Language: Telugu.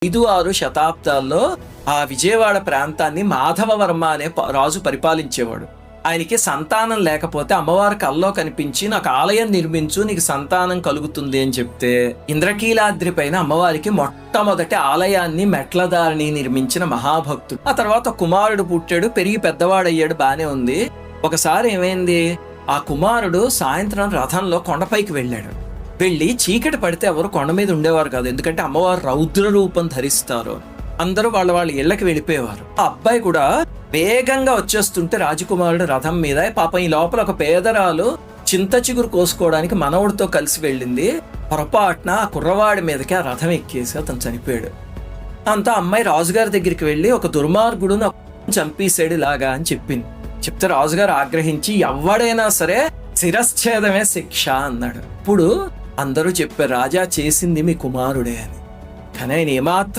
5-6 శతాబ్దాల్లో ఆ విజయవాడ ప్రాంతాన్ని మాధవవర్మ అనే రాజు పరిపాలించేవాడు. ఆయనకి సంతానం లేకపోతే అమ్మవారి కల్లో కనిపించి నాకు ఆలయం నిర్మించు, నీకు సంతానం కలుగుతుంది అని చెప్తే ఇంద్రకీలాద్రి పైన అమ్మవారికి మొట్టమొదటి ఆలయాన్ని మెట్లదారిని నిర్మించిన మహాభక్తుడు. ఆ తర్వాత కుమారుడు పుట్టాడు, పెరిగి పెద్దవాడయ్యాడు, బానే ఉంది. ఒకసారి ఏమైంది, ఆ కుమారుడు సాయంత్రం రథంలో కొండపైకి వెళ్ళాడు. వెళ్ళి చీకటి పడితే ఎవరు కొండ మీద ఉండేవారు కాదు, ఎందుకంటే అమ్మవారు రౌద్ర రూపం ధరిస్తారు. అందరూ వాళ్ళ ఇళ్లకి వెళ్ళిపోయేవారు. ఆ అబ్బాయి కూడా వేగంగా వచ్చేస్తుంటే రాజకుమారుడు రథం మీద, పాపం ఈ లోపల ఒక పేదరాలు చింత చిగురు కోసుకోవడానికి మనవుడితో కలిసి వెళ్ళింది. పొరపాటున ఆ కుర్రవాడి మీదకి ఆ రథం ఎక్కేసి అతను చనిపోయాడు. అంతా అమ్మాయి రాజుగారి దగ్గరికి వెళ్ళి ఒక దుర్మార్గుడు నాకు చంపేసాడు ఇలాగా అని చెప్తే రాజుగారు ఆగ్రహించి ఎవడైనా సరే శిరశ్ఛేదమే శిక్ష అన్నాడు. ఇప్పుడు అందరూ చెప్పారు రాజా చేసింది మీ కుమారుడే అని. కానీ ఆయన ఏమాత్రం